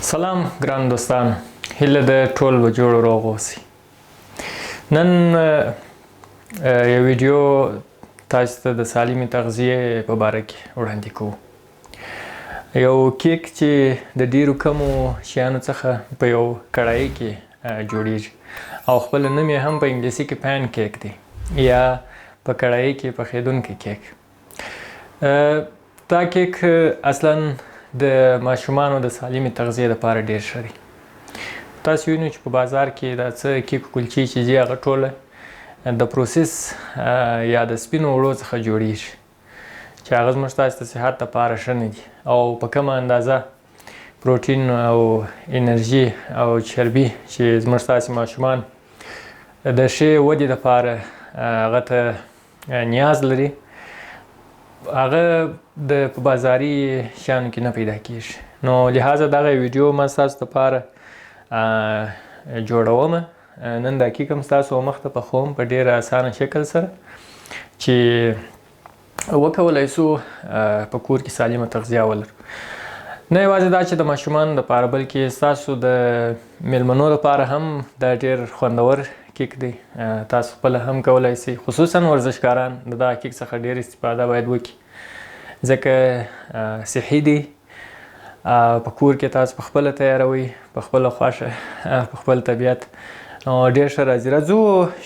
سلام ګران دوستان، هیله ده ټول به جوړ و روغ اوسئ. نن یو ویډیو تاسو ته د سالمې تغذیې په باره کې وړاندې کوو. یو کیک چې د ډیرو کمو شیانو څخه په یو کړایي کې جوړیږي او خپل نوم یې هم په انګلیسي کې پین کیک دی یا په کړایي کې پخېدونکی کیک. دا کیک اصلا د ماشومانو د سالمې تغذیې لپاره ډیر ښه دی. تاسو وینئ چې په بازار کې دا څه کیک کلچې چې دي هغه ټوله د پروسس یا د سپینو وړو څخه جوړیږي چې هغه زموږ ستاسو د صحت لپاره ښه نه دي او په کومه اندازه پروټین او انرژي او چربي چې زموږ ستاسو ماشومان د ښې ودې لپاره هغه ته نیاز لري هغه د په بازاري شیانو کې نه پیدا کیږي. نو لحاظه دغه ویډیو ما ستاسو لپاره جوړوم. نن دا کیک هم ستاسو مخ ته پخوم په ډیره اسانه شکل سره چې وکولای سو په کور کې سالمه تغذیه ولرو. نه یوازې دا چې د ماشومانو لپاره بلکې ستاسو د میلمنو لپاره هم دا ډیر خوندور کیک دی. تاسو خپل هم کولای شئ، خصوصا ورزشکاران د دا کیک څخه ډیر استفاده باید وکړي ځکه صحي دی. په کور کې تاسو په خپله تیاروئ په خپله خوښه په خپل طبیعت ډیر ښه راځي. راځو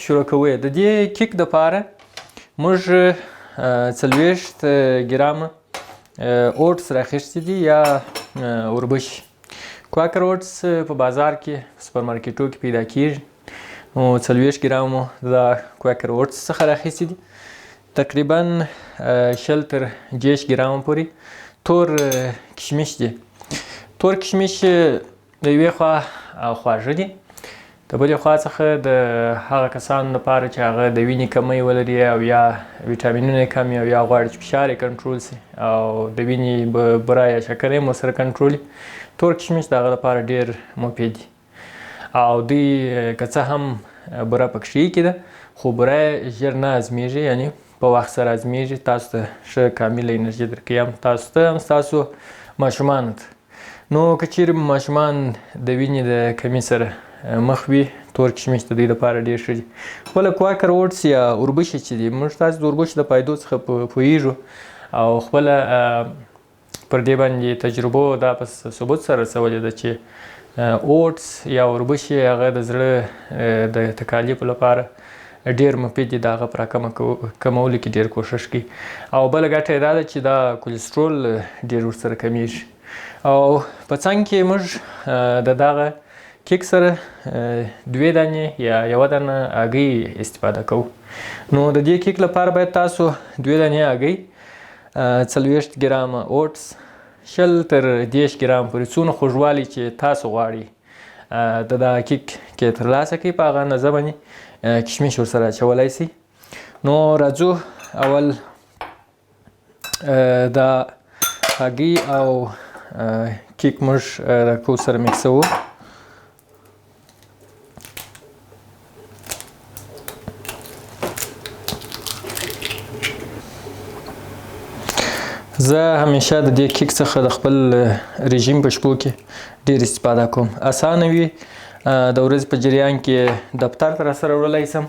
شروع کوو. د دې کیک دپاره موږ 40 ګرامه اوټس راخیستي دي یا اوربشي. کواکر اوټس په بازار کې په سوپرمارکیټو کې پیدا کیږي. نو 40 ګرامو د کواکر اوټس څخه راخیستي دي. تقریبا 20 تر 10 ګرامو پورې تور کشمش دي. تور کشمش د یوې خوا خواږه دي، د بلې خوا څخه د هغه کسانو لپاره چې هغه د وینې کمی ولري او یا ویټامینونه یې کم او یا غواړي چې فشار یې کنټرول سي او د وینې بوره یا شکر یې ورسره کنټرول وي. تور کشمش د هغه لپاره ډیر مفید دي او دوی که څه هم بوره پکې ایښې ده خو بوره یې ژر نه ازمیږي، یعنی په وخت سره ازمیږي. تاسو ته ښه کامله انرژي درکوي، هم تاسو ته هم ستاسو ماشومانو ته. نو که چیرې ماشومان د وینې د کمي سره مخ وي تور کشمش د دوی لپاره ډیر ښه دي. خپله کواکر اوټس یا اوربشي چې دي موږ تاسو د اوربشو د فایدو څخه پوهیږو او خپله پر دې باندې تجربو دا په ثبوت سره رسولې ده چې اوټس یا اوربشي هغه د زړه د تکالیفو لپاره ډیر مفید دي. د هغه په راکمولو کې ډیر کوښښ کوي او بله ګټه یې دا ده چې دا کولسټرول ډیر ورسره کمیږي. او په څنګ کې موږ د دغه کیک سره 2 دانې یا 1 دانه هګۍ استفاده کوو. نو د دې کیک لپاره باید تاسو 2 دانې هګۍ، 40 ګرامه اوټس، 20 تر 10 ګرام پورې څونه خوږوالی چې تاسو غواړئ د دا کیک کې ترلاسه کړئ په هغه اندازه باندې کشمش ورسره اچولی شئ. نو راځو اول دا هګۍ او کیک موږ راکو سره میکسوو. زه همیشه د دې کیک څخه د خپل رژیم په شپو کې ډیر استفاده کوم. اسانه وي، د ورځې په جریان کې دفتر ته راسره وړلی شم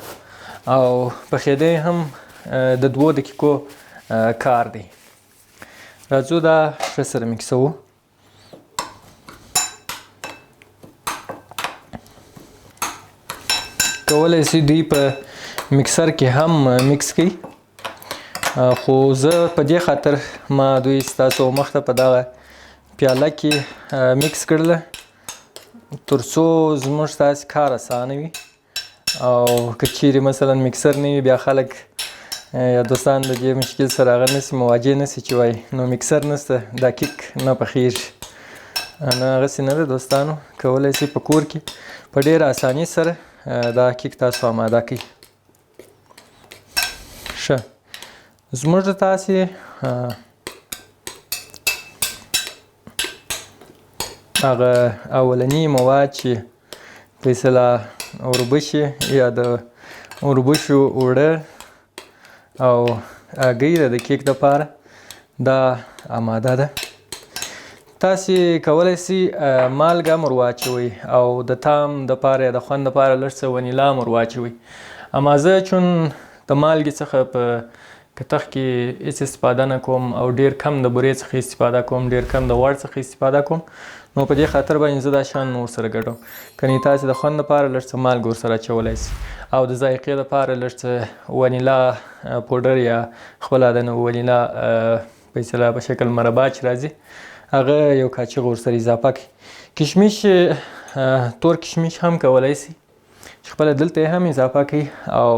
او پخېدی هم د 2 دقیقو کار دی. راځو دا ښه سره میکسوو. کولی شئ دوی په مکسر کې هم میکس کړئ خو زه په دې خاطر ما دوی ستاسو مخ ته په دغه پیاله کې میکس کړله تر څو زموږ ستاسې کار اسانه وي. او که چیرې مثلا مکسر نه وي بیا خلک یا دوستان د دې مشکل سره هغه نسي مواجه نسي چې وایي نو مکسر نسته دا کیک نه پخیږي. نه هغسې نه ده دوستانو، کولی شئ په کور کې په ډیره اساني سره دا کیک تاسو آماده کړئ. ښه، زموږ د تاسې هغه اولني مواد چې په اصطلاح اوربشي یا د اوربشو اوړه او هګۍ د کیک دپاره دا آماده ده. تاسې کولی سئ مالګه هم ور واچوئ او د طعم دپاره یا د خوند دپاره لږ څه ونیلا هم ور واچوئ. اما زه چون د مالګې څخه په کتغ کې هېڅ استفاده نه کوم او ډېر کم د بورې څخه استفاده کوم، ډېر کم د غوړ څخه استفاده کوم، نو په دې خاطر باندې زه دا شیان ورسره ګډوم. کنې تاسې د خوند دپاره لږ څه مالګه ورسره اچولی سئ او د ذایقې دپاره لږ څه ونیلا پوډر یا خپله د ونیلا په اصطلاح په شکل مربا چې راځي هغه یو کاچوغه ورسره اضافه کړئ. کشمش تور کشمش هم کولی سئ چې خپله دلته یې هم اضافه کړئ او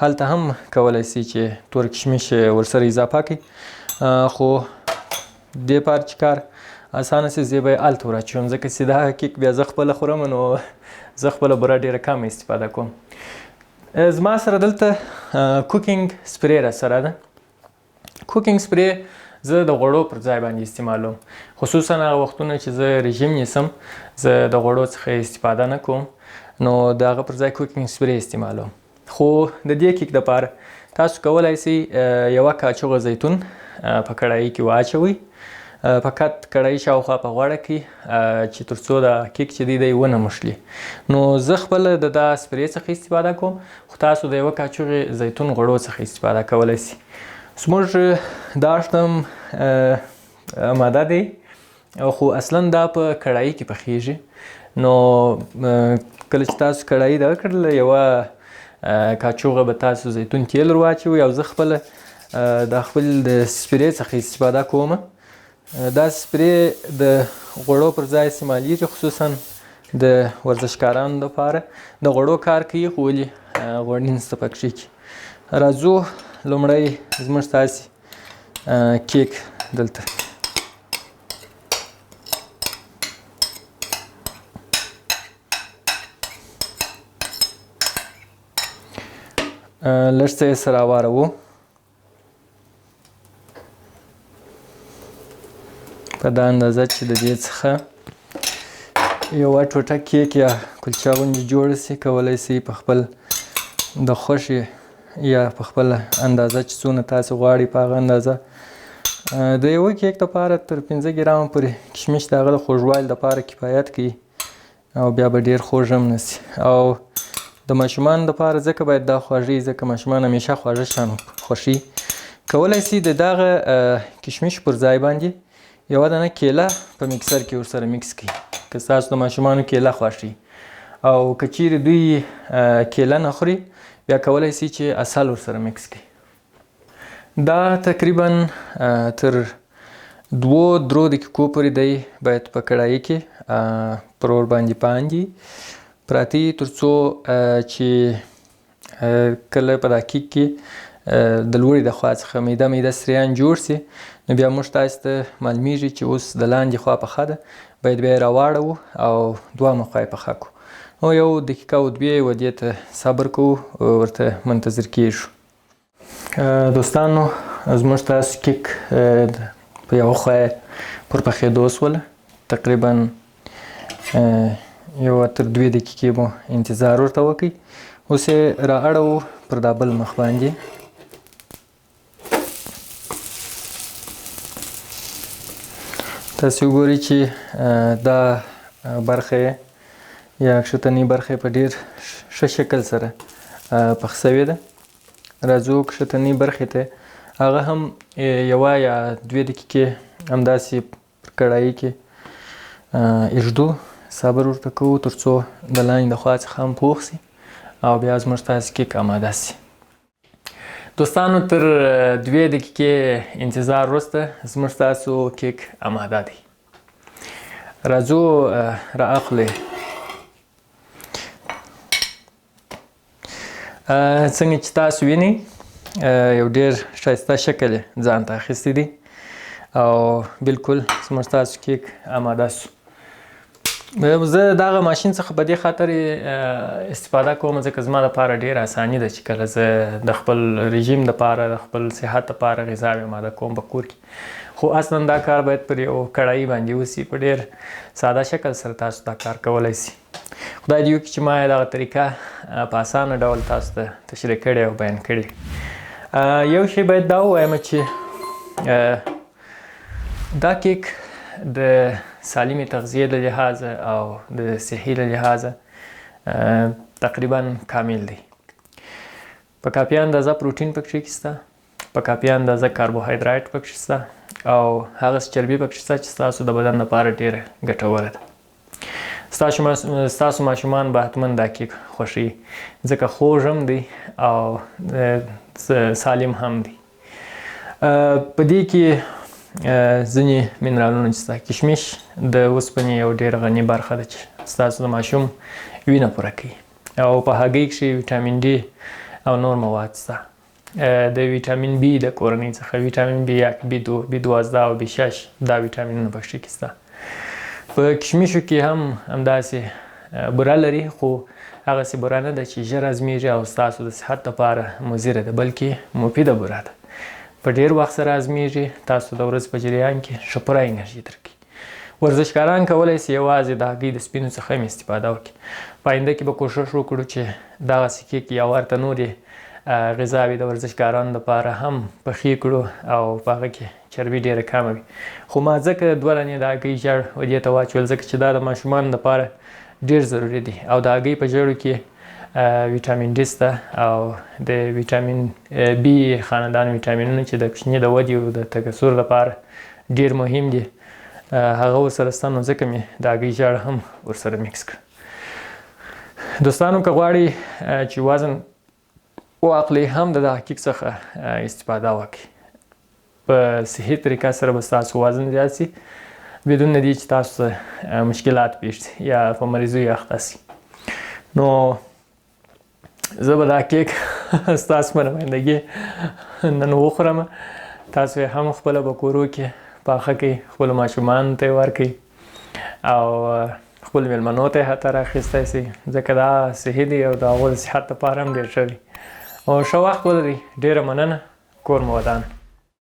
هلته هم کولی سئ چې تور کشمش ورسره اضافه کړئ. خو دې پاره چې کار اسانه سي زه به یې هلته ور اچوم ځکه چې دا کیک بیا زه خپله خورم نو زه خپله بوره ډېره کم استفاده کوم. زما سره دلته کوکینګ سپری راسره ده. کوکینګ سپری زه د غوړو پر ځای باندې استعمالوم، خصوصا هغه وختونه چې زه رژیم نیسم زه د غوړو څخه استفاده نه کوم نو د هغه پر ځای کوکینګ سپری استعمالوم. خو د دې کیک دپاره تاسو کولی سئ یوه کاچوغه زیتون په کړایي کې واچوئ، فقط کړایي شاوخوا په غوړه کړئ چې تر څو د کیک چې دی ونه مشلي. نو زه خپله د دا سپری څخه استفاده کوم خو تاسو د یوه کاچوغې زیتون غوړو څخه استفاده کولی سئ. زموږ دا اشتم آماده دی خو اصلا دا په کړایي کې پخیږي نو کله چې تاسو کړایي دغه کړله یوه کاچوغه به تاسو زیتون تیل ور واچوئ او زه خپله د خپل د سپری څخه استفاده کوم. دا سپری د غوړو پر ځای استعمالیږي خصوصا د ورزشکارانو دپاره د غوړو کار کوي خو ولې غوړ نینځ ته پکې کړي. راځو لومړی زموږ تاسې کیک دلته لږ څه یې سره واروو په دا اندازه چې د دې څخه یوه ټوټه کیک یا کلچه غوندې جوړه سي. کولی سئ په خپل د خوښې یا په خپله اندازه چې څونه تاسې غواړئ په هغه اندازه د یوه کیک دپاره تر 5 ګرامه پورې کشمش د هغه د خوږوالي دپاره کفایت کوي او بیا به ډېر خوږ هم نه سي. او د ماشومانو دپاره ځکه باید دا خواږه ځکه ماشومان همیشه خواږه شیان خوښوي. کولی سئ د دغه کشمش پر ځای باندې یوه دانه کیله په مکسر کې ورسره مکس کړئ که ستاسو د ماشومانو کیله خوښوي او که چیرې دوی کیله نه خوري بیا کولی سئ چې عسل ورسره مکس کړئ. دا تقریبا تر 2-3 دقیقو پورې دی باید په کړایي کې پر اور باندې پاندې پراته تر څو چې کله په دا کیک کې د لوړې د خوا څخه میده سریان جوړ سي نو بیا موږ تاسې ته معلومیږي چې اوس د لاندې خوا پخه ده باید بیا یې راواړوو او دویمه خوا یې پخه کړو. نو 1 دقیقه او 2 و دې ته صبر کوو ورته منتظر کیږو. دوستانو زموږ تاسو کیک په یوه خوا یې پر پخېدو سوله تقریبا یوه تر 2 دقیقې مو انتظار ورته وکړئ. اوس یې را اړوو پر دا بل مخ باندې تاسې وګورئ چې دا برخه یا کښتنۍ برخه په ډېر ښه شکل سره پخ سوې ده. راځو کښتنۍ برخې ته هغه هم 1 یا 2 دقیقې همداسې پر کړایي کې ایږدو صبر ورته کوو تر څو د لاندې د خوا څخه هم پوخ سي او بیا زموږ تاسې کیک آماده سي. دوستانو تر 2 دقیقې انتظار وروسته زموږ تاسو کیک آماده دی. راځو را اخلئ. څنګه چې تاسو وینئ یو ډېر ښایسته شکل یې ځان ته اخیستی دی او بلکل زموږ تاسو کیک آماده سو. زه دغه ماشین څخه په دې خاطر استفاده کوم ځکه زما دپاره ډېره اساني ده چې کله زه د خپل رژیم دپاره د خپل صحت دپاره غذاوې آماده کوم په کور کې. خو اصلا دا کار باید پر یو کړایي باندې وسي په ډېر ساده شکل سره تاسو دا کار کولی سي. خدای دې وکړي چې ما یې دغه طریقه په اسانه ډول تاسو ته تشریح کړې او بیان کړې. یو شی باید دا ووایم چې دا کیک د سالمې تغذیې له لحاظه او د صحي له لحاظه تقریبا کامل دی. په کافي اندازه پروټین پکې شته، په کافي اندازه کاربوهایدرات پکې شته او هغه چربي پکې شته چې ستاسو د بدن لپاره ډېره ګټوره ده. ستاسو ماشومان به حتما دا کیک خوښوي ځکه خوږ هم دی او سالم هم دی. په دې کې ځینې منرالونه چې شته، کشمش د اوسپنې یو ډېر غني برخه ده چې ستاسو د ماشوم وینه پوره کوي او په هګۍ کښې ویټامین ډي او نور مواد شته. د ویټامین بي د کورنۍ څخه ویټامین بي 1، بي 2، بي 12 او بي 6 دا ویټامینونه پکې شته. په کشمشو کې هم همداسې بوره لري، خو هغسې بوره نه ده چې ژر هضمېږي او ستاسو د صحت لپاره مضره ده، بلکې مفیده بوره ده. په ډېر وخت سره هضمېږي، تاسو د ورځې په جریان کې ښه پوره انرژي درکوي. ورزشکاران کولی شي یوازې د هګۍ د سپینو څخه هم استفاده وکړي. په آینده کې به کوښښ وکړو چې دغسې کیک یا ورته نورې غذاوې د ورزشکارانو لپاره هم پخې کړو او په هغه کې چربي ډېره کمه وي. خو ما ځکه 2 دانې د هګۍ ژړ دې ته واچول ځکه چې دا د ماشومانو لپاره ډېر ضروري دی او د هګۍ په ژړو کې ویټامین ډي شته او د ویټامین بي خاندان ویټامینونه چې د کوچني د ودې او د تکثر لپاره ډېر مهم دي، هغه ورسره شته، نو ځکه مې د هګۍ ژړ هم ورسره میکس کړ. دوستانو که غواړئ چې وزن واخلئ هم د دغه کیک څخه استفاده وکړئ. په صحي طریقه سره به ستاسو وزن زیات شي بدون د دې چې تاسو مشکلات پیښ شي یا په مریضیو اخته شئ. نو زه به دا کیک ستاسو په نمایندګي نن وخورم، تاسو یې هم خپله په کورو کې پاخه کړئ، خپلو ماشومانو ته یې ورکړئ او خپلو مېلمنو ته یې حتی راخیستی شئ ځکه دا صحي دی او د هغو د صحت لپاره هم ډېر ښه دی. او ښه وخت ولرئ. ډېره مننه. کور مو ودان.